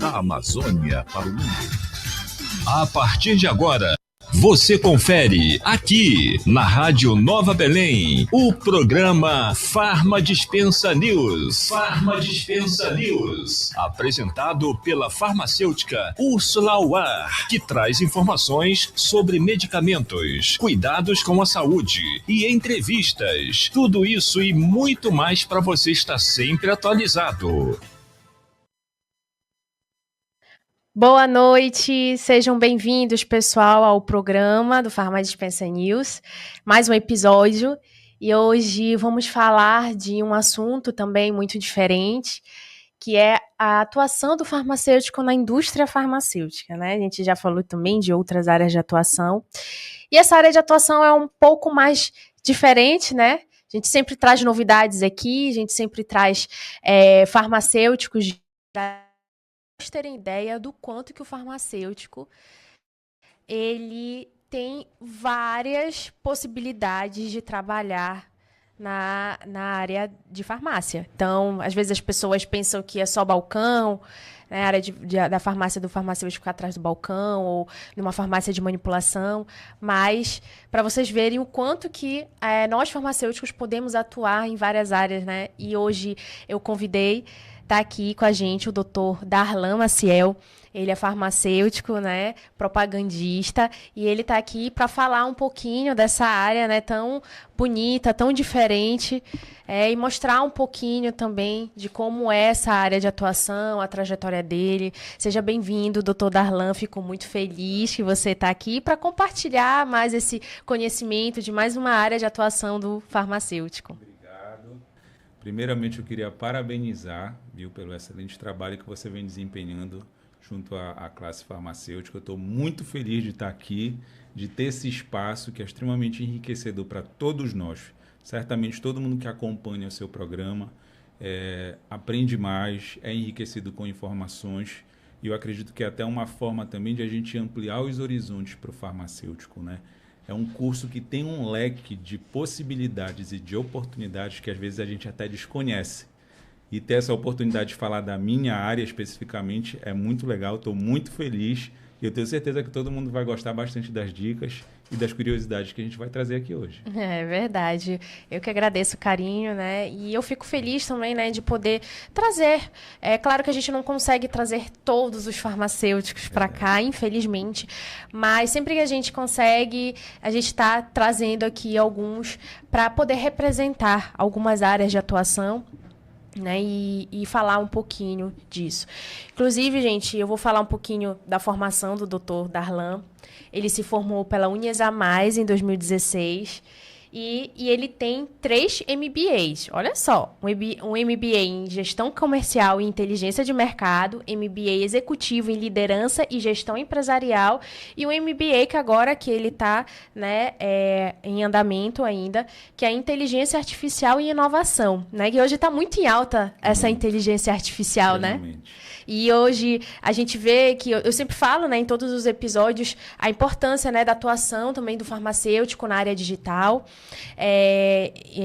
Da Amazônia para o mundo. A partir de agora, você confere aqui na Rádio Nova Belém o programa Farma Dispensa News. Farma Dispensa News. Apresentado pela farmacêutica Úrsula Auar, que traz informações sobre medicamentos, cuidados com a saúde e entrevistas. Tudo isso e muito mais para você estar sempre atualizado. Boa noite, sejam bem-vindos, pessoal, ao programa do Farma Dispensa News, mais um episódio, e hoje vamos falar de um assunto também muito diferente, que é a atuação do farmacêutico na indústria farmacêutica, né? A gente já falou também de outras áreas de atuação, e essa área de atuação é um pouco mais diferente, né? A gente sempre traz novidades aqui, a gente sempre traz farmacêuticos terem ideia do quanto que o farmacêutico ele tem várias possibilidades de trabalhar na área de farmácia. Então, às vezes as pessoas pensam que é só balcão, né, a área da farmácia do farmacêutico ficar atrás do balcão ou numa farmácia de manipulação, mas para vocês verem o quanto que nós farmacêuticos podemos atuar em várias áreas, né? E hoje eu convidei, tá aqui com a gente o Dr. Darlan Maciel. Ele é farmacêutico, né, propagandista, e ele está aqui para falar um pouquinho dessa área, né, tão bonita, tão diferente, e mostrar um pouquinho também de como é essa área de atuação, a trajetória dele. Seja bem-vindo, Dr. Darlan, fico muito feliz que você está aqui para compartilhar mais esse conhecimento de mais uma área de atuação do farmacêutico. Primeiramente, eu queria parabenizar, viu, pelo excelente trabalho que você vem desempenhando junto à classe farmacêutica. Eu estou muito feliz de estar aqui, de ter esse espaço que é extremamente enriquecedor para todos nós. Certamente, todo mundo que acompanha o seu programa aprende mais, é enriquecido com informações, e eu acredito que é até uma forma também de a gente ampliar os horizontes para o farmacêutico, né? É um curso que tem um leque de possibilidades e de oportunidades que às vezes a gente até desconhece. E ter essa oportunidade de falar da minha área especificamente é muito legal, estou muito feliz e eu tenho certeza que todo mundo vai gostar bastante das dicas e das curiosidades que a gente vai trazer aqui hoje. É verdade. Eu que agradeço o carinho, né? E eu fico feliz também, né, de poder trazer. É claro que a gente não consegue trazer todos os farmacêuticos para cá, infelizmente, mas sempre que a gente consegue, a gente está trazendo aqui alguns para poder representar algumas áreas de atuação, né, e falar um pouquinho disso. Inclusive, gente, eu vou falar um pouquinho da formação do Dr. Darlan. Ele se formou pela UniESA+, em 2016, e ele tem 3 MBAs. Olha só, um MBA em Gestão Comercial e Inteligência de Mercado, MBA Executivo em Liderança e Gestão Empresarial, e um MBA que agora que ele está, né, em andamento ainda, que é Inteligência Artificial e Inovação, né, que hoje está muito em alta essa inteligência artificial, né? E hoje a gente vê que, eu sempre falo, né, em todos os episódios, a importância, né, da atuação também do farmacêutico na área digital.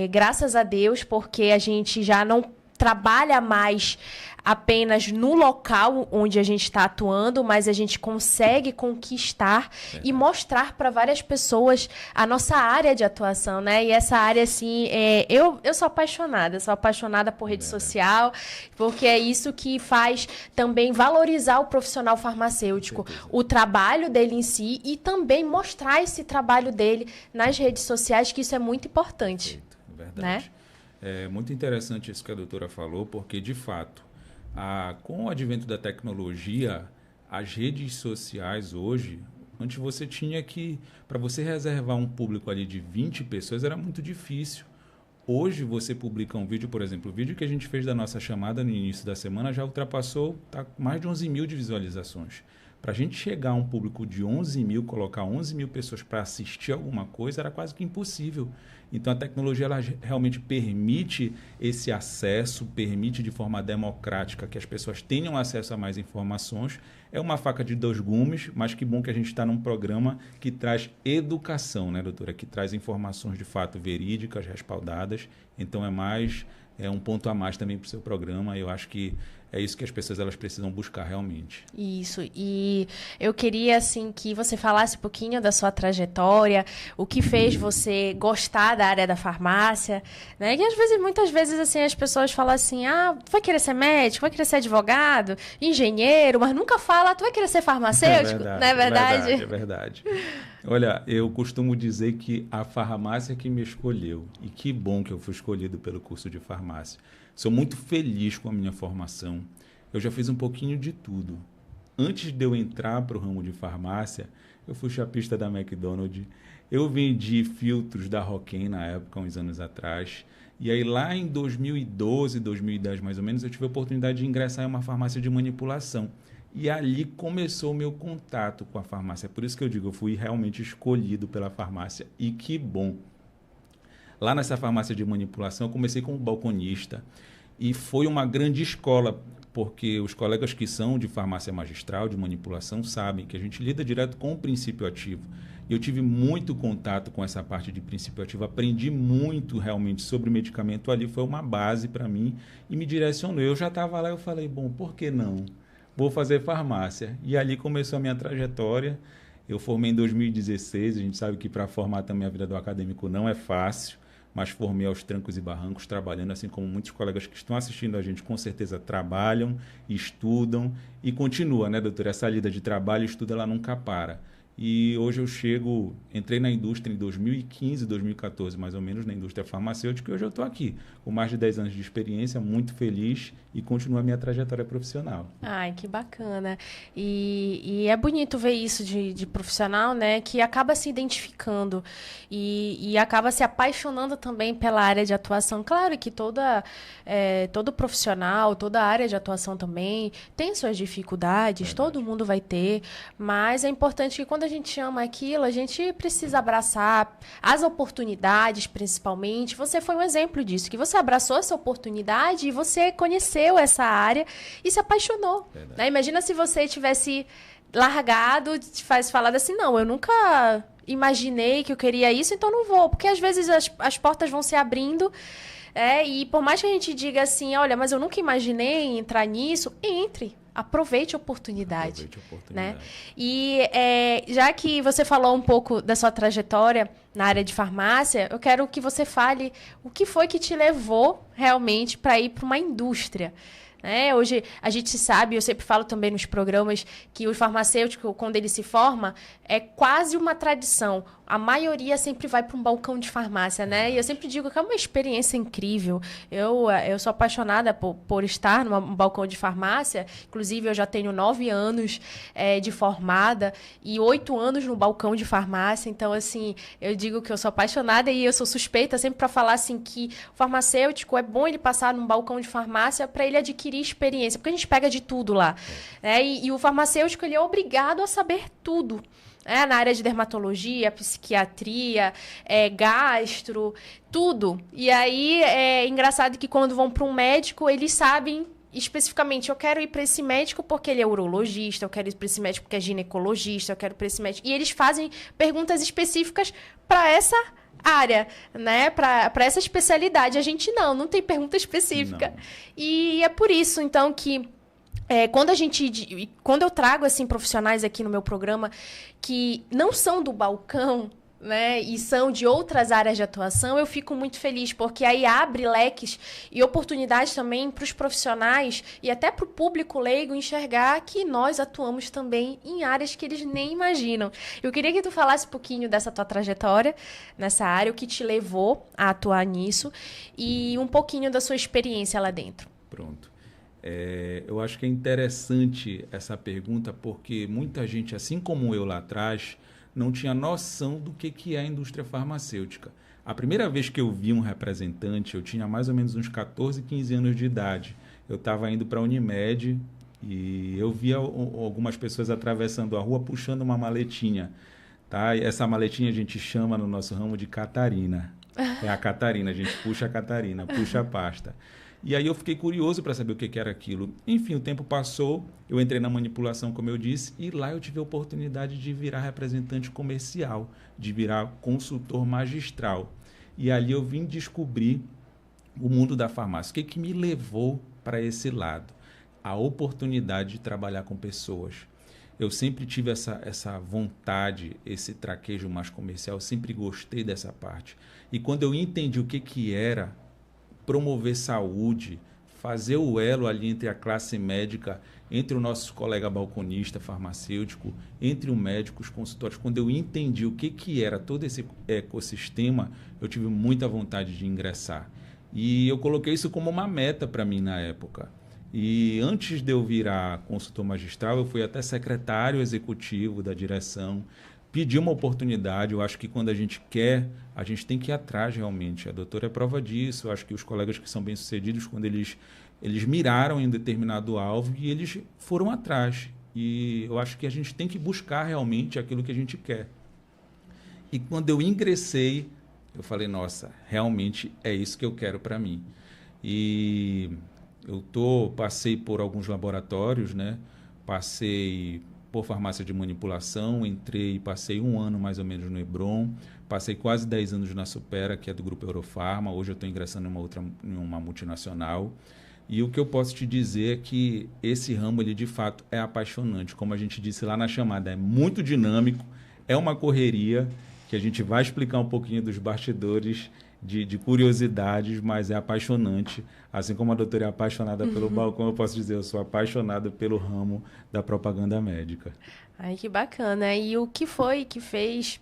Graças a Deus, porque a gente já não trabalha mais apenas no local onde a gente está atuando, mas a gente consegue conquistar e mostrar para várias pessoas a nossa área de atuação, né? E essa área, assim, eu sou apaixonada por rede social, porque é isso que faz também valorizar o profissional farmacêutico, o trabalho dele em si, e também mostrar esse trabalho dele nas redes sociais, que isso é muito importante. Verdade. Né? É muito interessante isso que a doutora falou, porque, de fato, com o advento da tecnologia, as redes sociais hoje, antes você tinha que, para você reservar um público ali de 20 pessoas, era muito difícil. Hoje você publica um vídeo, por exemplo, o vídeo que a gente fez da nossa chamada no início da semana já ultrapassou mais de 11 mil de visualizações. Para a gente chegar a um público de 11 mil, colocar 11 mil pessoas para assistir alguma coisa, era quase que impossível. Então, a tecnologia ela realmente permite esse acesso, permite de forma democrática que as pessoas tenham acesso a mais informações. É uma faca de 2 gumes, mas que bom que a gente está num programa que traz educação, né, doutora? Que traz informações de fato verídicas, respaldadas. Então, é um ponto a mais também para o seu programa. Eu acho que é isso que as pessoas elas precisam buscar realmente. Isso, e eu queria, assim, que você falasse um pouquinho da sua trajetória, o que fez você gostar da área da farmácia, né? Que às vezes, muitas vezes, assim, as pessoas falam assim, tu vai querer ser médico, vai querer ser advogado, engenheiro, mas nunca fala, tu vai querer ser farmacêutico, não é verdade? É verdade. Olha, eu costumo dizer que a farmácia que me escolheu, e que bom que eu fui escolhido pelo curso de farmácia. Sou muito feliz com a minha formação. Eu já fiz um pouquinho de tudo. Antes de eu entrar para o ramo de farmácia, eu fui chapista da McDonald's. Eu vendi filtros da Roquem na época, uns anos atrás. E aí lá em 2012, 2010 mais ou menos, eu tive a oportunidade de ingressar em uma farmácia de manipulação. E ali começou o meu contato com a farmácia. Por isso que eu digo, eu fui realmente escolhido pela farmácia. E que bom! Lá nessa farmácia de manipulação, eu comecei como balconista e foi uma grande escola, porque os colegas que são de farmácia magistral, de manipulação, sabem que a gente lida direto com o princípio ativo. E eu tive muito contato com essa parte de princípio ativo, aprendi muito realmente sobre medicamento ali, foi uma base para mim e me direcionou. Eu já estava lá e eu falei, bom, por que não? Vou fazer farmácia. E ali começou a minha trajetória. Eu formei em 2016, a gente sabe que para formar também a vida do acadêmico não é fácil, mas formei aos trancos e barrancos, trabalhando, assim como muitos colegas que estão assistindo a gente, com certeza trabalham, estudam e continua, né, doutora? Essa lida de trabalho e estudo, ela nunca para. E hoje eu entrei na indústria em 2015, 2014, mais ou menos, na indústria farmacêutica, e hoje eu estou aqui, com mais de 10 anos de experiência, muito feliz e continua a minha trajetória profissional. Ai, que bacana. E é bonito ver isso de profissional, né, que acaba se identificando e acaba se apaixonando também pela área de atuação. Claro que todo profissional, toda área de atuação também tem suas dificuldades, todo mundo vai ter, mas é importante que quando a gente ama aquilo, a gente precisa abraçar as oportunidades, principalmente. Você foi um exemplo disso, que você abraçou essa oportunidade e você conheceu essa área e se apaixonou. Né? Imagina se você tivesse largado, falado assim, não, eu nunca imaginei que eu queria isso, então não vou. Porque às vezes as portas vão se abrindo, e por mais que a gente diga assim, olha, mas eu nunca imaginei entrar nisso, entre. Aproveite a oportunidade. Né? E já que você falou um pouco da sua trajetória na área de farmácia, eu quero que você fale o que foi que te levou realmente para ir para uma indústria. Hoje a gente sabe, eu sempre falo também nos programas, que o farmacêutico, quando ele se forma, é quase uma tradição. A maioria sempre vai para um balcão de farmácia, né? E eu sempre digo que é uma experiência incrível. Eu sou apaixonada por estar num balcão de farmácia. Inclusive, eu já tenho 9 anos de formada e 8 anos no balcão de farmácia. Então, assim, eu digo que eu sou apaixonada e eu sou suspeita sempre para falar assim que o farmacêutico é bom ele passar num balcão de farmácia para ele adquirir experiência, porque a gente pega de tudo lá. E o farmacêutico, ele é obrigado a saber tudo. Na área de dermatologia, psiquiatria, gastro, tudo. E aí é engraçado que quando vão para um médico, eles sabem especificamente, eu quero ir para esse médico porque ele é urologista, eu quero ir para esse médico porque é ginecologista, eu quero ir para esse médico. E eles fazem perguntas específicas para essa área, né? Para essa especialidade. A gente não tem pergunta específica. Não. E é por isso, então, que quando eu trago assim profissionais aqui no meu programa que não são do balcão, né, e são de outras áreas de atuação, eu fico muito feliz, porque aí abre leques e oportunidades também para os profissionais e até para o público leigo enxergar que nós atuamos também em áreas que eles nem imaginam. Eu queria que tu falasse um pouquinho dessa tua trajetória nessa área, o que te levou a atuar nisso e um pouquinho da sua experiência lá dentro. Pronto. Eu acho que é interessante essa pergunta porque muita gente, assim como eu lá atrás, não tinha noção do que é a indústria farmacêutica. A primeira vez que eu vi um representante, eu tinha mais ou menos uns 14, 15 anos de idade. Eu estava indo para a Unimed e eu via algumas pessoas atravessando a rua puxando uma maletinha. Tá? E essa maletinha a gente chama no nosso ramo de Catarina. É a Catarina, a gente puxa a Catarina, puxa a pasta. E aí eu fiquei curioso para saber o que era aquilo. Enfim, o tempo passou, eu entrei na manipulação, como eu disse, e lá eu tive a oportunidade de virar representante comercial, de virar consultor magistral. E ali eu vim descobrir o mundo da farmácia. O que me levou para esse lado? a oportunidade de trabalhar com pessoas. Eu sempre tive essa vontade, esse traquejo mais comercial, eu sempre gostei dessa parte. E quando eu entendi o que era promover saúde, fazer o elo ali entre a classe médica, entre o nosso colega balconista, farmacêutico, entre o médico, os consultórios, quando eu entendi o que era todo esse ecossistema, eu tive muita vontade de ingressar. E eu coloquei isso como uma meta para mim na época. E antes de eu virar consultor magistral, eu fui até secretário executivo da direção, pedi uma oportunidade. Eu acho que quando a gente quer, a gente tem que ir atrás realmente. A doutora é prova disso. Eu acho que os colegas que são bem-sucedidos, quando eles miraram em um determinado alvo e eles foram atrás. E eu acho que a gente tem que buscar realmente aquilo que a gente quer. E quando eu ingressei, eu falei, nossa, realmente é isso que eu quero para mim. E passei por alguns laboratórios, né? Passei por farmácia de manipulação, passei 1 ano mais ou menos no Hebron, passei quase 10 anos na Supera, que é do grupo Eurofarma. Hoje eu estou ingressando em uma multinacional. E o que eu posso te dizer é que esse ramo, ele de fato é apaixonante. Como a gente disse lá na chamada, é muito dinâmico, é uma correria, que a gente vai explicar um pouquinho dos bastidores, de curiosidades, mas é apaixonante. Assim como a doutora é apaixonada pelo balcão, eu posso dizer, eu sou apaixonado pelo ramo da propaganda médica. Ai, que bacana. E o que foi que fez...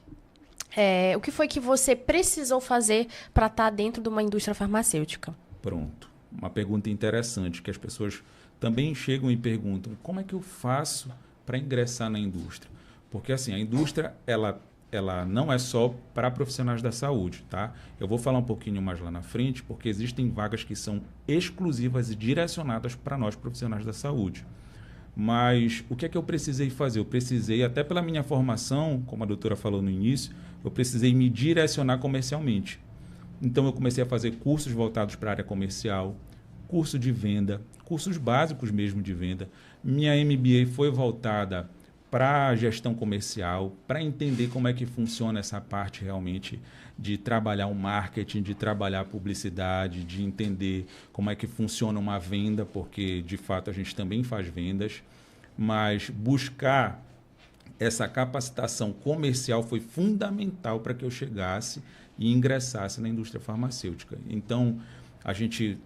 o que foi que você precisou fazer para estar dentro de uma indústria farmacêutica? Pronto. Uma pergunta interessante, que as pessoas também chegam e perguntam, como é que eu faço para ingressar na indústria? Porque assim, a indústria, ela não é só para profissionais da saúde, tá? Eu vou falar um pouquinho mais lá na frente, porque existem vagas que são exclusivas e direcionadas para nós profissionais da saúde. Mas o que é que eu precisei fazer? Eu precisei, até pela minha formação, como a doutora falou no início, eu precisei me direcionar comercialmente. Então eu comecei a fazer cursos voltados para a área comercial, curso de venda, cursos básicos mesmo de venda. Minha MBA foi voltada para a gestão comercial, para entender como é que funciona essa parte realmente de trabalhar o marketing, de trabalhar a publicidade, de entender como é que funciona uma venda, porque de fato a gente também faz vendas, mas buscar essa capacitação comercial foi fundamental para que eu chegasse e ingressasse na indústria farmacêutica. Então, a gente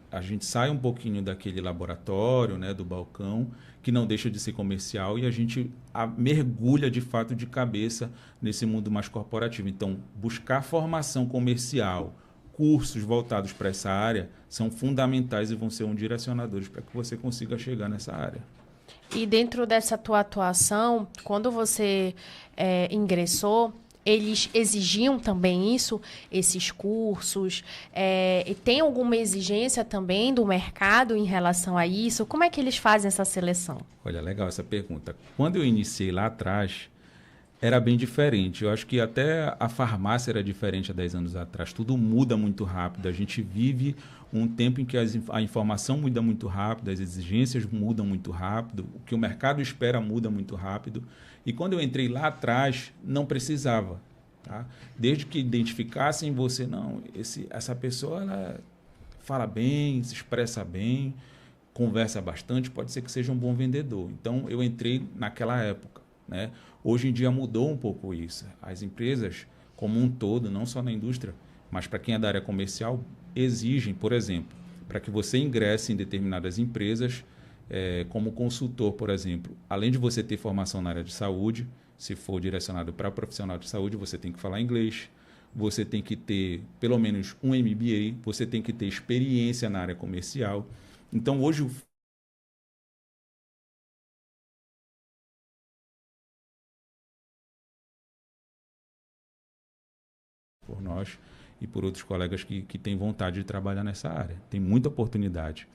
sai um pouquinho daquele laboratório, né, do balcão, que não deixa de ser comercial, e a gente mergulha de fato de cabeça nesse mundo mais corporativo. Então, buscar formação comercial, cursos voltados para essa área, são fundamentais e vão ser direcionadores para que você consiga chegar nessa área. E dentro dessa tua atuação, quando você ingressou, eles exigiam também isso, esses cursos? E tem alguma exigência também do mercado em relação a isso? Como é que eles fazem essa seleção? Olha, legal essa pergunta. Quando eu iniciei lá atrás, era bem diferente. Eu acho que até a farmácia era diferente há 10 anos atrás. Tudo muda muito rápido. A gente vive um tempo em que a informação muda muito rápido, as exigências mudam muito rápido, o que o mercado espera muda muito rápido. E quando eu entrei lá atrás, não precisava. Tá? Desde que identificassem você, não, essa pessoa ela fala bem, se expressa bem, conversa bastante, pode ser que seja um bom vendedor. Então, eu entrei naquela época. Né? Hoje em dia mudou um pouco isso. As empresas, como um todo, não só na indústria, mas para quem é da área comercial, exigem, por exemplo, para que você ingresse em determinadas empresas, como consultor, por exemplo, além de você ter formação na área de saúde, se for direcionado para profissional de saúde, você tem que falar inglês, você tem que ter pelo menos um MBA, você tem que ter experiência na área comercial. Então, hoje por nós e por outros colegas que têm vontade de trabalhar nessa área. Tem muita oportunidade.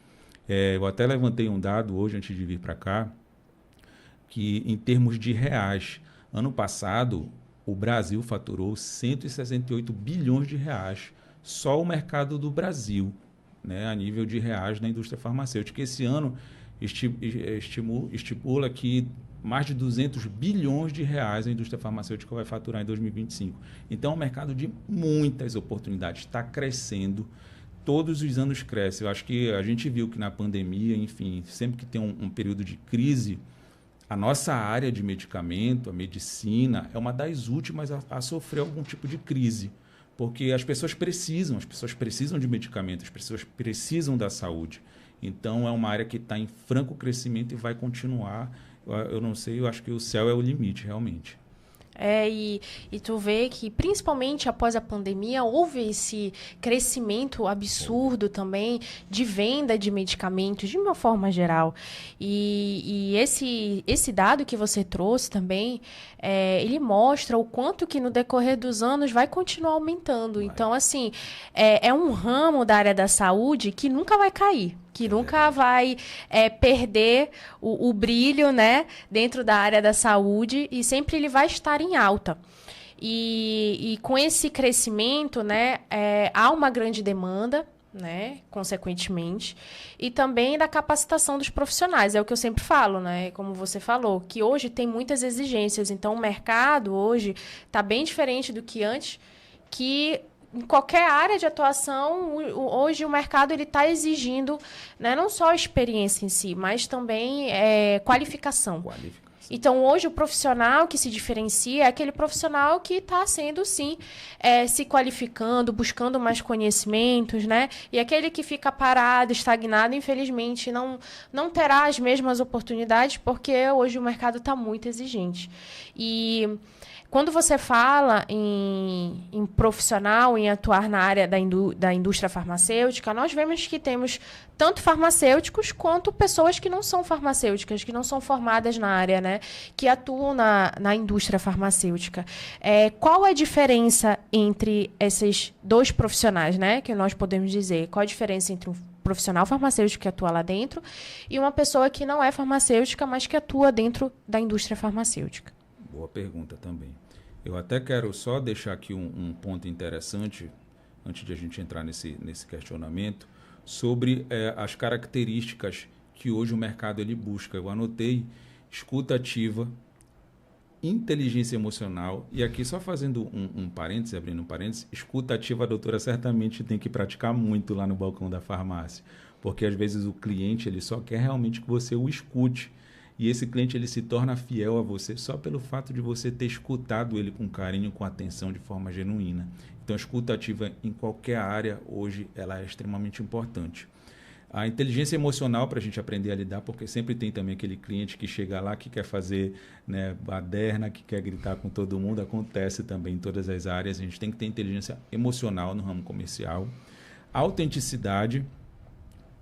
Eu até levantei um dado hoje, antes de vir para cá, que em termos de reais, ano passado, o Brasil faturou 168 bilhões de reais, só o mercado do Brasil, né, a nível de reais na indústria farmacêutica. Esse ano estipula que mais de 200 bilhões de reais a indústria farmacêutica vai faturar em 2025. Então, é um mercado de muitas oportunidades, está crescendo, todos os anos cresce. Eu acho que a gente viu que na pandemia, enfim, sempre que tem um período de crise, a nossa área de medicamento, a medicina, é uma das últimas a sofrer algum tipo de crise, porque as pessoas precisam de medicamentos, as pessoas precisam da saúde. Então, é uma área que está em franco crescimento e vai continuar. Eu não sei, eu acho que o céu é o limite, realmente. E tu vê que, principalmente após a pandemia, houve esse crescimento absurdo também de venda de medicamentos, de uma forma geral. E esse dado que você trouxe também, ele mostra o quanto que no decorrer dos anos vai continuar aumentando. Então, assim, é um ramo da área da saúde que nunca vai cair, que nunca vai perder o brilho, né, dentro da área da saúde, e sempre ele vai estar em alta. E com esse crescimento, né, há uma grande demanda, né, consequentemente, e também da capacitação dos profissionais. É o que eu sempre falo, né, como você falou, que hoje tem muitas exigências. Então, o mercado hoje está bem diferente do que antes, que em qualquer área de atuação, hoje o mercado está exigindo, né, não só a experiência em si, mas também qualificação. Então, hoje, o profissional que se diferencia é aquele profissional que está sendo, sim, se qualificando, buscando mais conhecimentos, né? E aquele que fica parado, estagnado, infelizmente, não terá as mesmas oportunidades, porque hoje o mercado está muito exigente. E quando você fala em profissional, em atuar na área da indústria farmacêutica, nós vemos que temos tanto farmacêuticos quanto pessoas que não são farmacêuticas, que não são formadas na área, né, que atuam na indústria farmacêutica. Qual a diferença entre esses dois profissionais, né, que nós podemos dizer? Qual a diferença entre um profissional farmacêutico que atua lá dentro e uma pessoa que não é farmacêutica, mas que atua dentro da indústria farmacêutica? Boa pergunta também. Eu até quero só deixar aqui um ponto interessante, antes de a gente entrar nesse questionamento, sobre as características que hoje o mercado ele busca. Eu anotei escuta ativa, inteligência emocional, e aqui só fazendo um parêntese, abrindo um parêntese, escuta ativa a doutora certamente tem que praticar muito lá no balcão da farmácia, porque às vezes o cliente ele só quer realmente que você o escute. E esse cliente ele se torna fiel a você só pelo fato de você ter escutado ele com carinho, com atenção, de forma genuína. Então, a escuta ativa em qualquer área, hoje, ela é extremamente importante. A inteligência emocional para a gente aprender a lidar, porque sempre tem também aquele cliente que chega lá, que quer fazer, né, baderna, que quer gritar com todo mundo, acontece também em todas as áreas. A gente tem que ter inteligência emocional no ramo comercial. Autenticidade.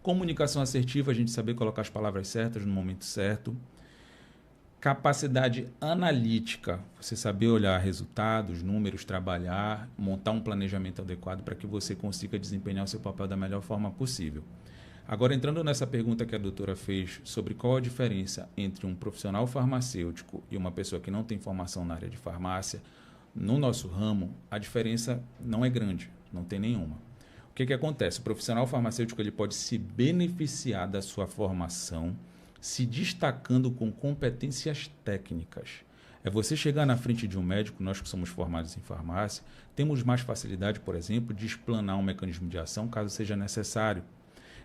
Comunicação assertiva, a gente saber colocar as palavras certas no momento certo. Capacidade analítica, você saber olhar resultados, números, trabalhar, montar um planejamento adequado para que você consiga desempenhar o seu papel da melhor forma possível. Agora, entrando nessa pergunta que a doutora fez sobre qual a diferença entre um profissional farmacêutico e uma pessoa que não tem formação na área de farmácia, no nosso ramo, a diferença não é grande, não tem nenhuma. O que acontece? O profissional farmacêutico ele pode se beneficiar da sua formação, se destacando com competências técnicas. É você chegar na frente de um médico, nós que somos formados em farmácia, temos mais facilidade, por exemplo, de explanar um mecanismo de ação, caso seja necessário.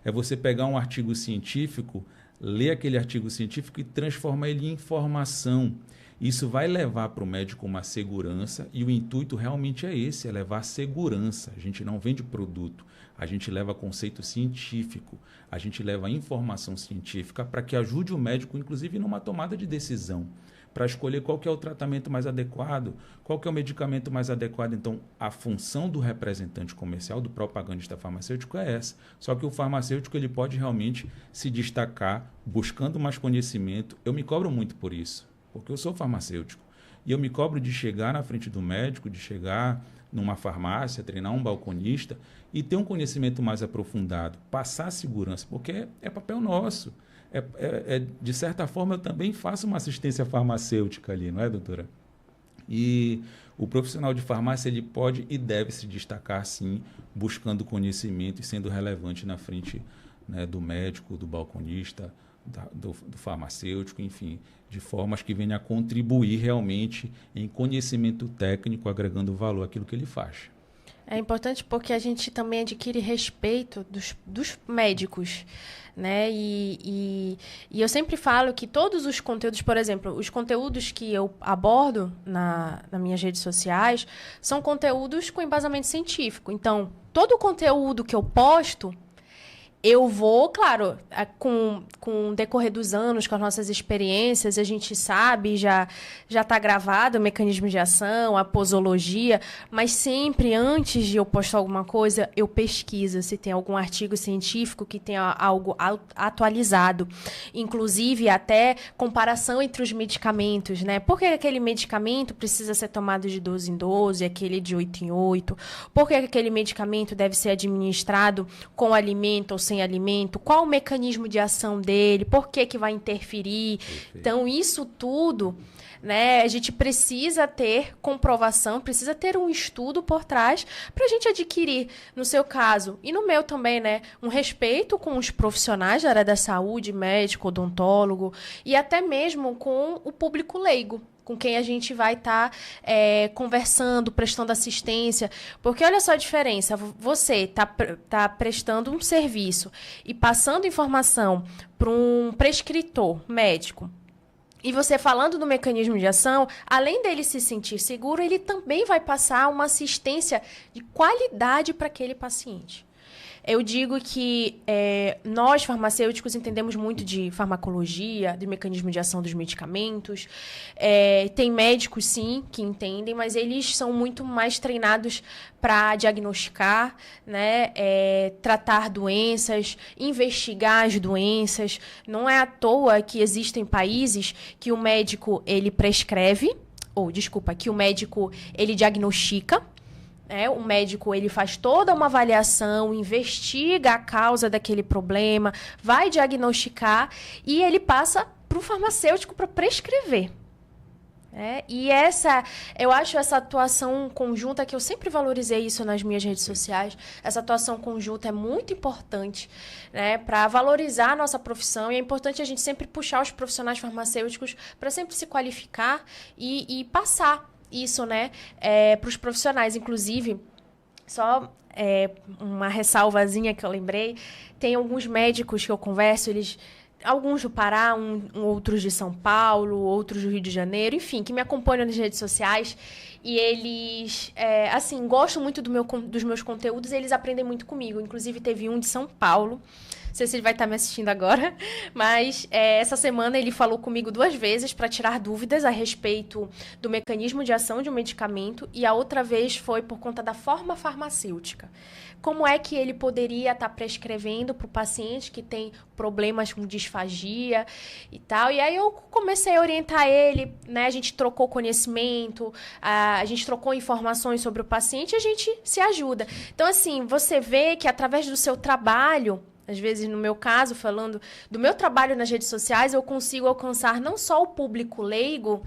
É você pegar um artigo científico, ler aquele artigo científico e transformar ele em informação. Isso vai levar para o médico uma segurança e o intuito realmente é esse, é levar segurança. A gente não vende produto, a gente leva conceito científico, a gente leva informação científica para que ajude o médico, inclusive, numa tomada de decisão, para escolher qual que é o tratamento mais adequado, qual que é o medicamento mais adequado. Então, a função do representante comercial, do propagandista farmacêutico é essa. Só que o farmacêutico ele pode realmente se destacar buscando mais conhecimento. Eu me cobro muito por isso, porque eu sou farmacêutico. E eu me cobro de chegar na frente do médico, de chegar numa farmácia, treinar um balconista e ter um conhecimento mais aprofundado, passar segurança, porque é papel nosso. De certa forma, eu também faço uma assistência farmacêutica ali, não é, doutora? E o profissional de farmácia ele pode e deve se destacar, sim, buscando conhecimento e sendo relevante na frente, né, do médico, do balconista, do farmacêutico, enfim, de formas que venham a contribuir realmente em conhecimento técnico, agregando valor àquilo que ele faz. É importante porque a gente também adquire respeito dos médicos, né? E eu sempre falo que todos os conteúdos, por exemplo, os conteúdos que eu abordo nas minhas redes sociais são conteúdos com embasamento científico. Então, todo o conteúdo que eu posto, eu vou, claro, com o decorrer dos anos, com as nossas experiências, a gente sabe, já está gravado o mecanismo de ação, a posologia, mas sempre, antes de eu postar alguma coisa, eu pesquiso se tem algum artigo científico que tenha algo atualizado. Inclusive, até comparação entre os medicamentos, né? Por que aquele medicamento precisa ser tomado de 12 em 12, aquele de 8 em 8? Por que aquele medicamento deve ser administrado com alimento ou sem alimento, qual o mecanismo de ação dele, por que vai interferir. Perfeito. Então, isso tudo, né, a gente precisa ter comprovação, precisa ter um estudo por trás para a gente adquirir, no seu caso, e no meu também, né, um respeito com os profissionais da área da saúde, médico, odontólogo, e até mesmo com o público leigo, com quem a gente vai estar conversando, prestando assistência. Porque olha só a diferença, você tá prestando um serviço e passando informação para um prescritor médico, e você falando do mecanismo de ação, além dele se sentir seguro, ele também vai passar uma assistência de qualidade para aquele paciente. Eu digo que nós, farmacêuticos, entendemos muito de farmacologia, de mecanismo de ação dos medicamentos. Tem médicos, sim, que entendem, mas eles são muito mais treinados para diagnosticar, né, tratar doenças, investigar as doenças. Não é à toa que existem países que o médico ele prescreve, que o médico ele diagnostica. O médico ele faz toda uma avaliação, investiga a causa daquele problema, vai diagnosticar e ele passa para o farmacêutico para prescrever. E eu acho essa atuação conjunta, que eu sempre valorizei isso nas minhas redes sociais, essa atuação conjunta é muito importante, né, para valorizar a nossa profissão, e é importante a gente sempre puxar os profissionais farmacêuticos para sempre se qualificar e passar isso, né, para os profissionais. Inclusive, só uma ressalvazinha que eu lembrei, tem alguns médicos que eu converso, alguns do Pará, outros de São Paulo, outros do Rio de Janeiro, enfim, que me acompanham nas redes sociais, e eles, assim, gostam muito dos meus conteúdos, e eles aprendem muito comigo. Inclusive, teve um de São Paulo, não sei se ele vai estar me assistindo agora, mas essa semana ele falou comigo 2 vezes para tirar dúvidas a respeito do mecanismo de ação de um medicamento, e a outra vez foi por conta da forma farmacêutica. Como é que ele poderia estar prescrevendo para o paciente que tem problemas com disfagia e tal. E aí eu comecei a orientar ele, né? A gente trocou conhecimento, a gente trocou informações sobre o paciente, e a gente se ajuda. Então, assim, você vê que através do seu trabalho, às vezes, no meu caso, falando do meu trabalho nas redes sociais, eu consigo alcançar não só o público leigo,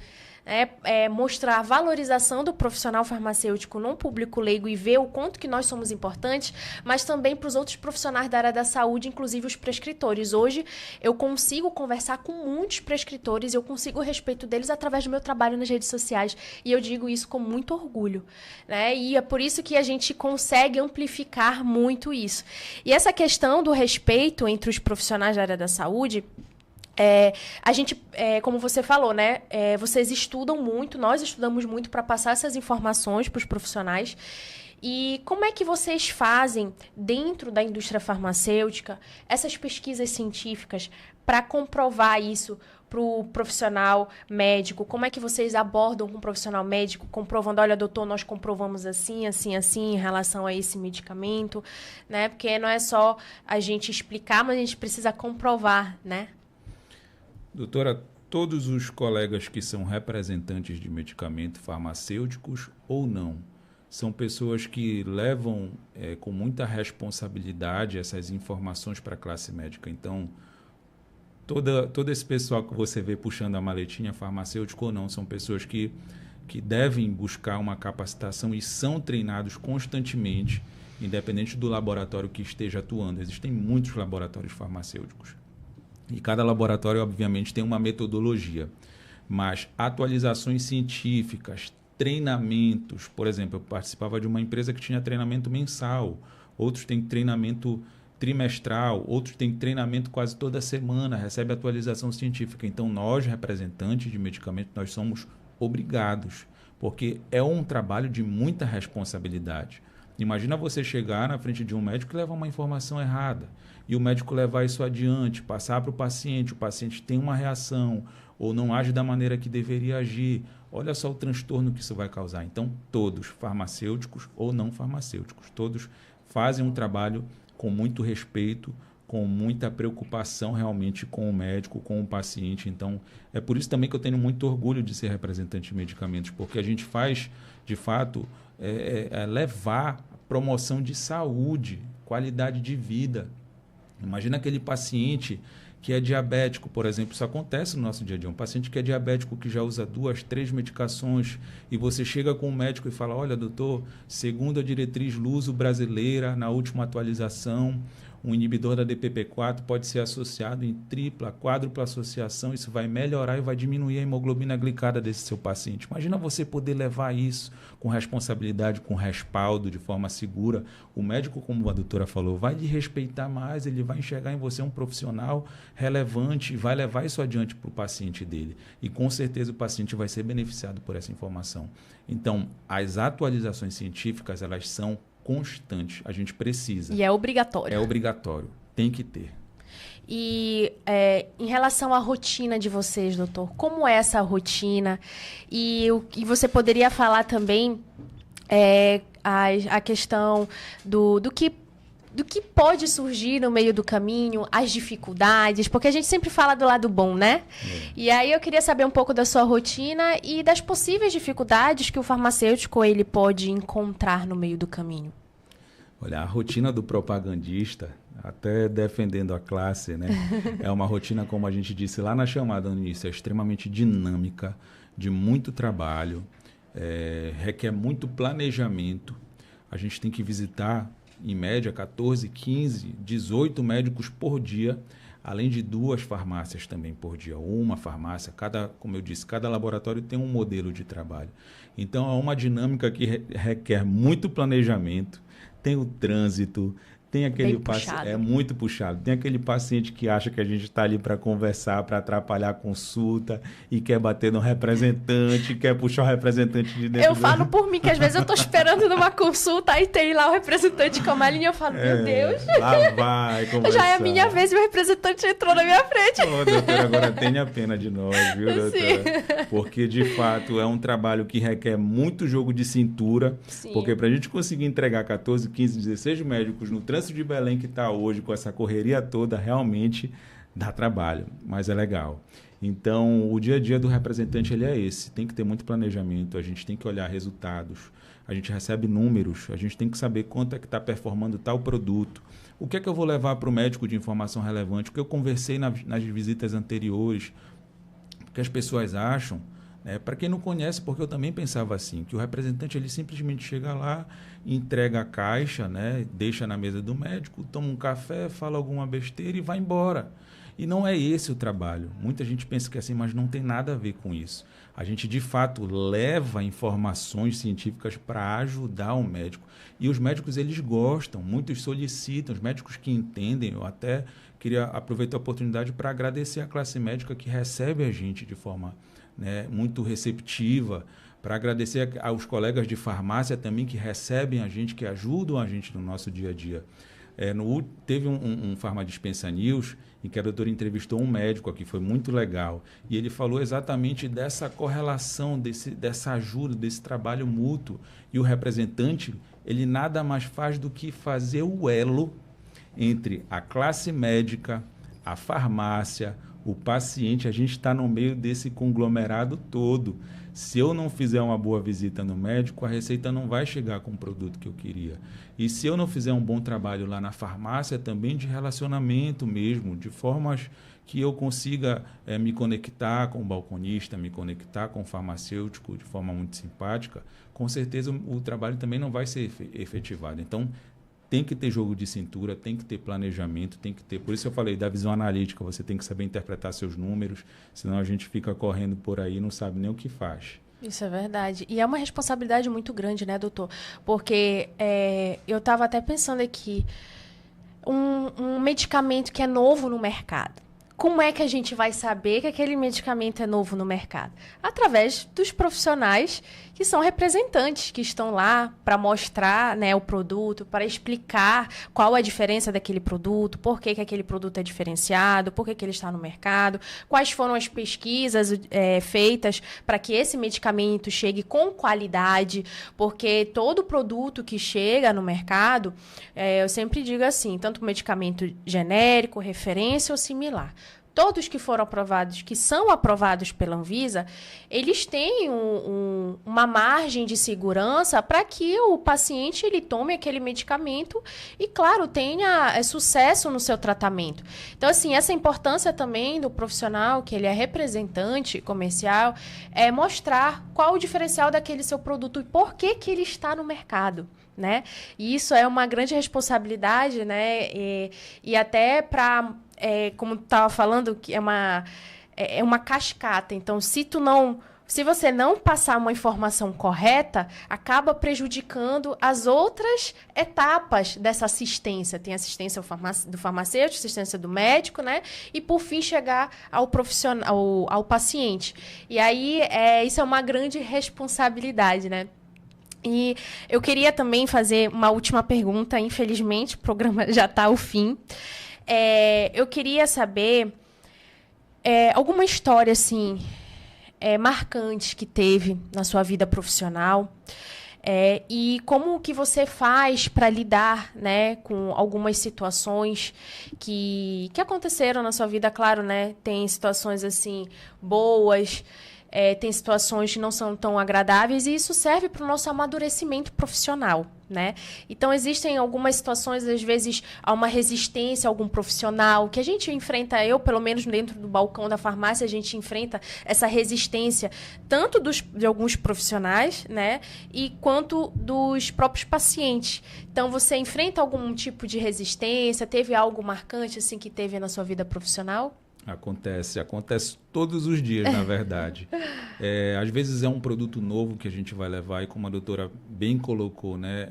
mostrar a valorização do profissional farmacêutico no público leigo e ver o quanto que nós somos importantes, mas também para os outros profissionais da área da saúde, inclusive os prescritores. Hoje, eu consigo conversar com muitos prescritores, eu consigo o respeito deles através do meu trabalho nas redes sociais, e eu digo isso com muito orgulho, né? E é por isso que a gente consegue amplificar muito isso. E essa questão do respeito entre os profissionais da área da saúde, a gente, como você falou, né? Vocês estudam muito, nós estudamos muito para passar essas informações para os profissionais. E como é que vocês fazem, dentro da indústria farmacêutica, essas pesquisas científicas para comprovar isso para o profissional médico? Como é que vocês abordam com o profissional médico, comprovando, olha, doutor, nós comprovamos assim, assim, assim, em relação a esse medicamento, né? Porque não é só a gente explicar, mas a gente precisa comprovar, né? Doutora, todos os colegas que são representantes de medicamentos farmacêuticos ou não, são pessoas que levam com muita responsabilidade essas informações para a classe médica. Então, todo esse pessoal que você vê puxando a maletinha, farmacêutico ou não, são pessoas que devem buscar uma capacitação e são treinados constantemente, independente do laboratório que esteja atuando. Existem muitos laboratórios farmacêuticos. E cada laboratório, obviamente, tem uma metodologia. Mas atualizações científicas, treinamentos. Por exemplo, eu participava de uma empresa que tinha treinamento mensal, outros têm treinamento trimestral, outros têm treinamento quase toda semana, recebe atualização científica. Então, nós, representantes de medicamentos, nós somos obrigados, porque é um trabalho de muita responsabilidade. Imagina você chegar na frente de um médico e levar uma informação errada, e o médico levar isso adiante, passar para o paciente tem uma reação, ou não age da maneira que deveria agir. Olha só o transtorno que isso vai causar. Então, todos, farmacêuticos ou não farmacêuticos, todos fazem um trabalho com muito respeito, com muita preocupação realmente com o médico, com o paciente. Então, é por isso também que eu tenho muito orgulho de ser representante de medicamentos, porque a gente faz, de fato, levar promoção de saúde, qualidade de vida. Imagina aquele paciente que é diabético, por exemplo, isso acontece no nosso dia a dia. Um paciente que é diabético, que já usa 2, 3 medicações, e você chega com o médico e fala, olha, doutor, segundo a diretriz luso brasileira, na última atualização, um inibidor da DPP-4 pode ser associado em tripla, quádrupla associação, isso vai melhorar e vai diminuir a hemoglobina glicada desse seu paciente. Imagina você poder levar isso com responsabilidade, com respaldo, de forma segura. O médico, como a doutora falou, vai lhe respeitar mais, ele vai enxergar em você um profissional relevante e vai levar isso adiante para o paciente dele. E com certeza o paciente vai ser beneficiado por essa informação. Então, as atualizações científicas, elas são constantes, a gente precisa. E é obrigatório. É obrigatório, tem que ter. E em relação à rotina de vocês, doutor, como é essa rotina? E você poderia falar também a questão do que pode surgir no meio do caminho, as dificuldades, porque a gente sempre fala do lado bom, né? E aí eu queria saber um pouco da sua rotina e das possíveis dificuldades que o farmacêutico ele pode encontrar no meio do caminho. Olha, a rotina do propagandista, até defendendo a classe, né? É uma rotina, como a gente disse lá na chamada no início, é extremamente dinâmica, de muito trabalho, requer muito planejamento. A gente tem que visitar, em média, 14, 15, 18 médicos por dia, além de 2 farmácias também por dia. Uma farmácia, como eu disse, cada laboratório tem um modelo de trabalho. Então, é uma dinâmica que requer muito planejamento, tem o trânsito, tem aquele paciente, é muito puxado. Tem aquele paciente que acha que a gente está ali para conversar, para atrapalhar a consulta e quer bater no representante, quer puxar o representante de dentro. Eu falo por mim, que às vezes eu estou esperando numa consulta e tem lá o representante com a malinha, eu falo, meu Deus. Lá vai conversar. Já é a minha vez e o representante entrou na minha frente. Ô, doutora, agora tenha pena de nós, viu, doutora? Sim. Porque, de fato, é um trabalho que requer muito jogo de cintura. Sim. Porque para a gente conseguir entregar 14, 15, 16 médicos no trânsito de Belém que está hoje, com essa correria toda, realmente dá trabalho, mas é legal. Então, o dia a dia do representante ele é esse, tem que ter muito planejamento, a gente tem que olhar resultados, a gente recebe números, a gente tem que saber quanto é que está performando tal produto, o que é que eu vou levar para o médico de informação relevante, o que eu conversei nas visitas anteriores, o que as pessoas acham. Para quem não conhece, porque eu também pensava assim, que o representante ele simplesmente chega lá, entrega a caixa, né, deixa na mesa do médico, toma um café, fala alguma besteira e vai embora. E não é esse o trabalho. Muita gente pensa que é assim, mas não tem nada a ver com isso. A gente, de fato, leva informações científicas para ajudar o médico. E os médicos, eles gostam, muitos solicitam, os médicos que entendem. Eu até queria aproveitar a oportunidade para agradecer a classe médica que recebe a gente de forma muito receptiva, para agradecer aos colegas de farmácia também que recebem a gente, que ajudam a gente no nosso dia a dia. Teve um Pharma Dispensa News em que a doutora entrevistou um médico aqui, foi muito legal, e ele falou exatamente dessa correlação, dessa ajuda, desse trabalho mútuo, e o representante, ele nada mais faz do que fazer o elo entre a classe médica, a farmácia, o paciente. A gente está no meio desse conglomerado todo. Se eu não fizer uma boa visita no médico, a receita não vai chegar com o produto que eu queria. E se eu não fizer um bom trabalho lá na farmácia, também de relacionamento mesmo, de formas que eu consiga me conectar com o balconista, me conectar com o farmacêutico de forma muito simpática, com certeza o trabalho também não vai ser efetivado. Então, tem que ter jogo de cintura, tem que ter planejamento, tem que ter... Por isso eu falei da visão analítica, você tem que saber interpretar seus números, senão a gente fica correndo por aí e não sabe nem o que faz. Isso é verdade. E é uma responsabilidade muito grande, né, doutor? Porque eu estava até pensando aqui, um medicamento que é novo no mercado. Como é que a gente vai saber que aquele medicamento é novo no mercado? Através dos profissionais que são representantes, que estão lá para mostrar, né, o produto, para explicar qual a diferença daquele produto, por que aquele produto é diferenciado, por que ele está no mercado, quais foram as pesquisas feitas para que esse medicamento chegue com qualidade, porque todo produto que chega no mercado, eu sempre digo assim, tanto medicamento genérico, referência ou similar. Todos que foram aprovados, que são aprovados pela Anvisa, eles têm uma margem de segurança para que o paciente ele tome aquele medicamento e, claro, tenha sucesso no seu tratamento. Então, assim, essa importância também do profissional, que ele é representante comercial, é mostrar qual o diferencial daquele seu produto e por que ele está no mercado. Né? E isso é uma grande responsabilidade, né? E até para... como tu estava falando, que é uma cascata. Então, se você não passar uma informação correta, acaba prejudicando as outras etapas dessa assistência. Tem assistência do farmacêutico, assistência do médico, né? E, por fim, chegar ao profissional, ao paciente. E aí, isso é uma grande responsabilidade, né? E eu queria também fazer uma última pergunta. Infelizmente, o programa já está ao fim. Eu queria saber alguma história assim, marcante que teve na sua vida profissional e como que você faz para lidar, né, com algumas situações que aconteceram na sua vida. Claro, né, tem situações assim boas, tem situações que não são tão agradáveis e isso serve para o nosso amadurecimento profissional, né? Então, existem algumas situações, às vezes, há uma resistência a algum profissional que a gente enfrenta, pelo menos dentro do balcão da farmácia, a gente enfrenta essa resistência tanto de alguns profissionais, né? E quanto dos próprios pacientes. Então, você enfrenta algum tipo de resistência? Teve algo marcante, assim, que teve na sua vida profissional? Acontece todos os dias, na verdade. Às vezes é um produto novo que a gente vai levar e, como a doutora bem colocou, né,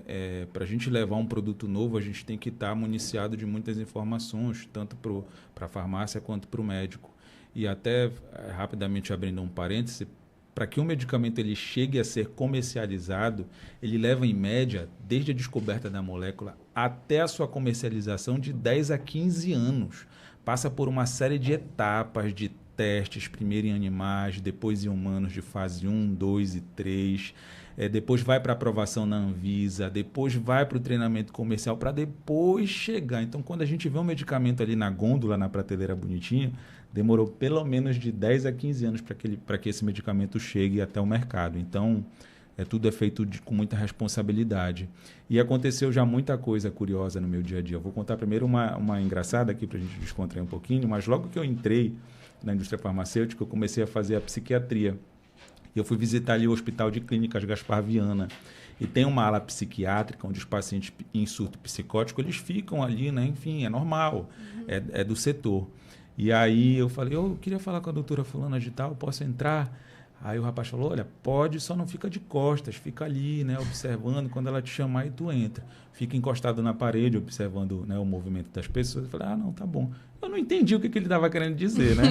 para a gente levar um produto novo, a gente tem que estar municiado de muitas informações, tanto para a farmácia quanto para o médico. E até, rapidamente abrindo um parêntese, para que um medicamento ele chegue a ser comercializado, ele leva, em média, desde a descoberta da molécula até a sua comercialização, de 10 a 15 anos. Passa por uma série de etapas de testes, primeiro em animais, depois em humanos de fase 1, 2 e 3, depois vai para aprovação na Anvisa, depois vai para o treinamento comercial para depois chegar. Então, quando a gente vê um medicamento ali na gôndola, na prateleira bonitinha, demorou pelo menos de 10 a 15 anos para que esse medicamento chegue até o mercado. Então, tudo é feito com muita responsabilidade. E aconteceu já muita coisa curiosa no meu dia a dia. Eu vou contar primeiro uma engraçada aqui para a gente descontrair um pouquinho, mas logo que eu entrei na indústria farmacêutica, eu comecei a fazer a psiquiatria. Eu fui visitar ali o Hospital de Clínicas Gaspar Viana. E tem uma ala psiquiátrica onde os pacientes em surto psicótico, eles ficam ali, né? Enfim, é normal, é do setor. E aí eu falei, eu queria falar com a doutora fulana de tal, posso entrar? Aí o rapaz falou, olha, pode, só não fica de costas, fica ali, né, observando, quando ela te chamar e tu entra. Fica encostado na parede, observando, né, o movimento das pessoas. Eu falei, não, tá bom. Eu não entendi o que ele estava querendo dizer, né?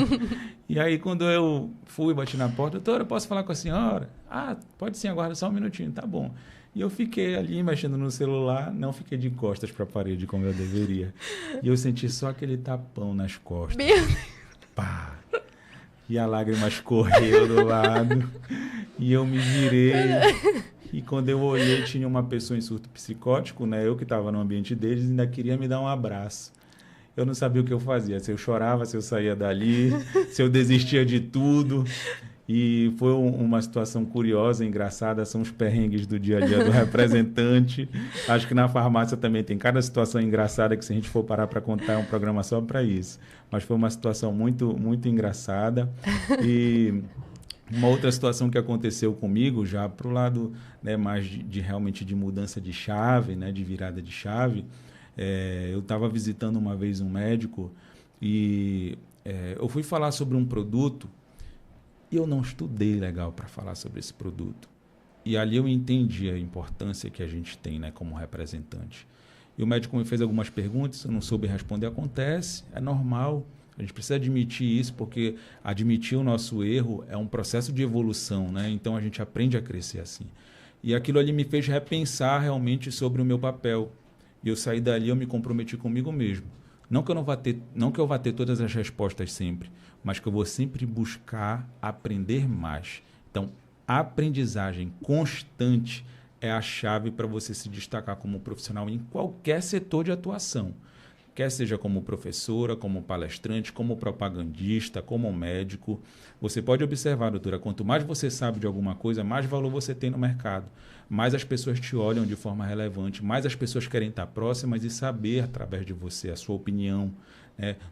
E aí quando eu fui, bati na porta, doutora, eu posso falar com a senhora? Pode sim, aguarda só um minutinho, tá bom. E eu fiquei ali mexendo no celular, não fiquei de costas para a parede como eu deveria. E eu senti só aquele tapão nas costas. Meu Deus. Pá! E a lágrima escorreu do lado. E eu me virei. E quando eu olhei, tinha uma pessoa em surto psicótico, né? Eu que estava no ambiente deles, ainda queria me dar um abraço. Eu não sabia o que eu fazia. Se eu chorava, se eu saía dali, se eu desistia de tudo. E foi uma situação curiosa, engraçada. São os perrengues do dia a dia do representante. Acho que na farmácia também tem cada situação engraçada que, se a gente for parar para contar, é um programa só para isso. Mas foi uma situação muito, muito engraçada. E uma outra situação que aconteceu comigo, já para o lado, né, mais realmente de mudança de chave, né, de virada de chave, eu estava visitando uma vez um médico e eu fui falar sobre um produto E eu não estudei legal para falar sobre esse produto. E ali eu entendi a importância que a gente tem, né, como representante. E o médico me fez algumas perguntas, eu não soube responder, acontece, é normal. A gente precisa admitir isso, porque admitir o nosso erro é um processo de evolução, né? Então a gente aprende a crescer assim. E aquilo ali me fez repensar realmente sobre o meu papel. E eu saí dali, eu me comprometi comigo mesmo. Não que eu vá ter todas as respostas sempre, mas que eu vou sempre buscar aprender mais. Então, a aprendizagem constante é a chave para você se destacar como profissional em qualquer setor de atuação. Quer seja como professora, como palestrante, como propagandista, como médico. Você pode observar, doutora, quanto mais você sabe de alguma coisa, mais valor você tem no mercado. Mais as pessoas te olham de forma relevante, mais as pessoas querem estar próximas e saber, através de você, a sua opinião.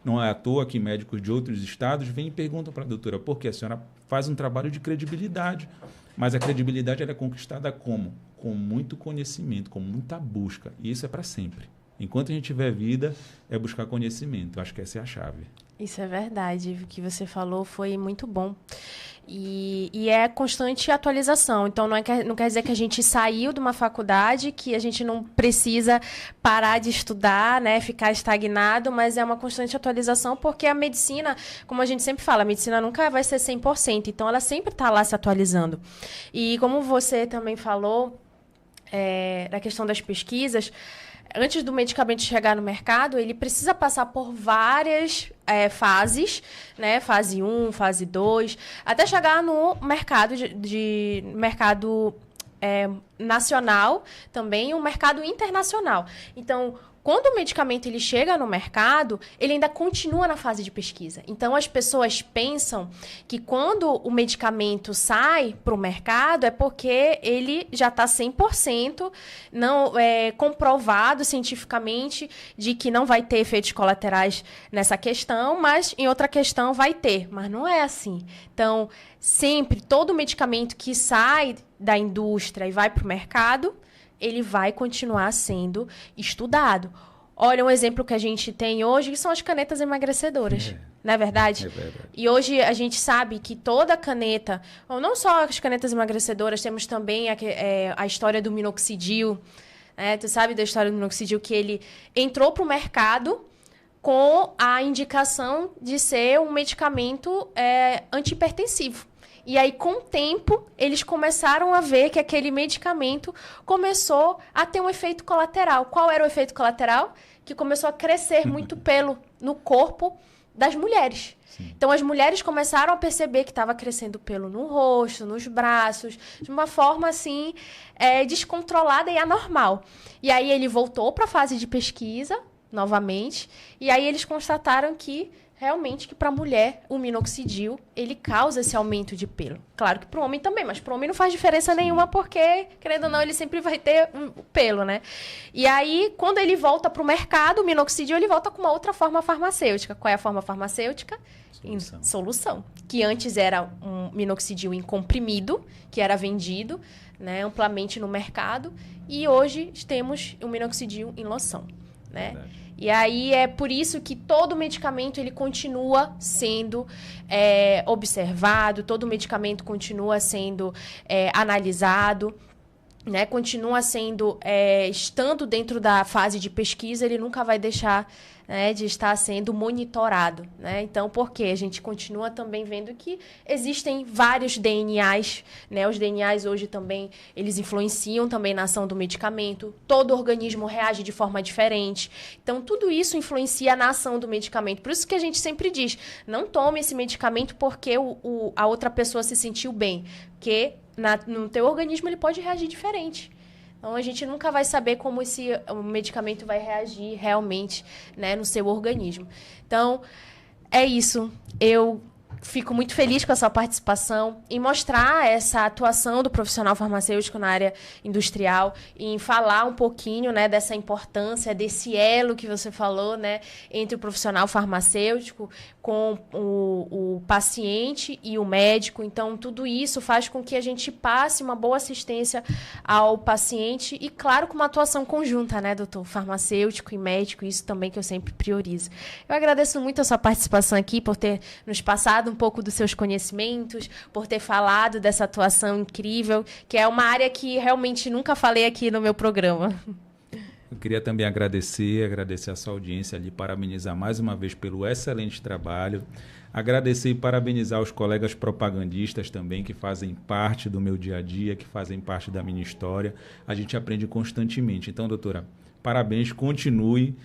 Não é à toa que médicos de outros estados vêm e perguntam para a doutora, por que a senhora faz um trabalho de credibilidade? Mas a credibilidade ela é conquistada como? Com muito conhecimento, com muita busca. E isso é para sempre. Enquanto a gente tiver vida, é buscar conhecimento. Acho que essa é a chave. Isso é verdade. O que você falou foi muito bom. E é constante atualização. Então, não quer dizer que a gente saiu de uma faculdade, que a gente não precisa parar de estudar, né, ficar estagnado, mas é uma constante atualização, porque a medicina, como a gente sempre fala, a medicina nunca vai ser 100%. Então, ela sempre está lá se atualizando. E como você também falou, da questão das pesquisas, antes do medicamento chegar no mercado, ele precisa passar por várias fases, né? Fase 1, fase 2, até chegar no mercado mercado nacional, também um mercado internacional. Então, quando o medicamento ele chega no mercado, ele ainda continua na fase de pesquisa. Então, as pessoas pensam que quando o medicamento sai para o mercado é porque ele já está 100% comprovado cientificamente de que não vai ter efeitos colaterais nessa questão, mas em outra questão vai ter. Mas não é assim. Então, sempre, todo medicamento que sai da indústria e vai para o mercado, ele vai continuar sendo estudado. Olha, um exemplo que a gente tem hoje, que são as canetas emagrecedoras. Não é verdade? É verdade. E hoje a gente sabe que toda caneta, ou não só as canetas emagrecedoras, temos também a história do minoxidil. Tu sabe da história do minoxidil, que ele entrou para o mercado com a indicação de ser um medicamento antihipertensivo. E aí, com o tempo, eles começaram a ver que aquele medicamento começou a ter um efeito colateral. Qual era o efeito colateral? Que começou a crescer muito pelo no corpo das mulheres. Sim. Então, as mulheres começaram a perceber que estava crescendo pelo no rosto, nos braços, de uma forma, assim, descontrolada e anormal. E aí, ele voltou para a fase de pesquisa, novamente, e aí eles constataram que realmente que para a mulher o minoxidil ele causa esse aumento de pelo. Claro que para o homem também, mas para o homem não faz diferença nenhuma porque, querendo ou não, ele sempre vai ter um pelo, né? E aí, quando ele volta para o mercado, o minoxidil ele volta com uma outra forma farmacêutica. Qual é a forma farmacêutica? Solução. Que antes era um minoxidil em comprimido, que era vendido, né, amplamente no mercado, e hoje temos o minoxidil em loção, né? Verdade. E aí é por isso que todo medicamento ele continua sendo observado, todo medicamento continua sendo analisado, né? Continua sendo, estando dentro da fase de pesquisa, ele nunca vai deixar, né, de estar sendo monitorado, né? Então, por quê? A gente continua também vendo que existem vários DNAs, né? Os DNAs hoje também, eles influenciam também na ação do medicamento, todo organismo reage de forma diferente, então tudo isso influencia na ação do medicamento, por isso que a gente sempre diz, não tome esse medicamento porque a outra pessoa se sentiu bem, porque no teu organismo ele pode reagir diferente. Então, a gente nunca vai saber como o medicamento vai reagir realmente, né, no seu organismo. Então, é isso. Eu fico muito feliz com a sua participação em mostrar essa atuação do profissional farmacêutico na área industrial, em falar um pouquinho, né, dessa importância, desse elo que você falou, né, entre o profissional farmacêutico com o paciente e o médico. Então, tudo isso faz com que a gente passe uma boa assistência ao paciente e, claro, com uma atuação conjunta, né, doutor? Farmacêutico e médico, isso também que eu sempre priorizo. Eu agradeço muito a sua participação aqui, por ter nos passado compartilhado um pouco dos seus conhecimentos, por ter falado dessa atuação incrível, que é uma área que realmente nunca falei aqui no meu programa. Eu queria também agradecer a sua audiência ali, parabenizar mais uma vez pelo excelente trabalho, agradecer e parabenizar os colegas propagandistas também que fazem parte do meu dia a dia, que fazem parte da minha história. A gente aprende constantemente. Então, doutora, parabéns, continue.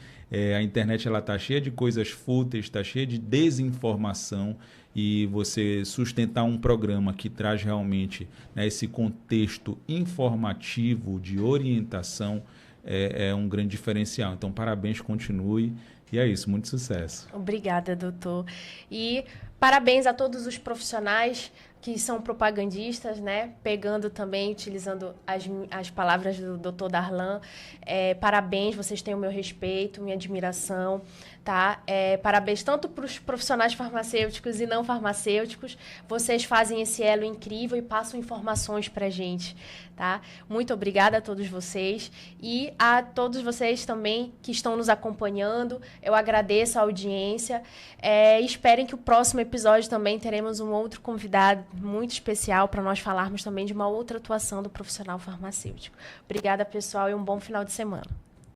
A internet está cheia de coisas fúteis, está cheia de desinformação, e você sustentar um programa que traz realmente, né, esse contexto informativo de orientação é um grande diferencial. Então, parabéns, continue. E é isso, muito sucesso. Obrigada, doutor. E parabéns a todos os profissionais que são propagandistas, né? Pegando também, utilizando as palavras do doutor Darlan. Parabéns, vocês têm o meu respeito, minha admiração, tá? Parabéns tanto para os profissionais farmacêuticos e não farmacêuticos. Vocês fazem esse elo incrível e passam informações para a gente, tá? Muito obrigada a todos vocês e a todos vocês também que estão nos acompanhando. Eu agradeço a audiência. Esperem que o próximo episódio também teremos um outro convidado muito especial para nós falarmos também de uma outra atuação do profissional farmacêutico. Obrigada, pessoal, e um bom final de semana.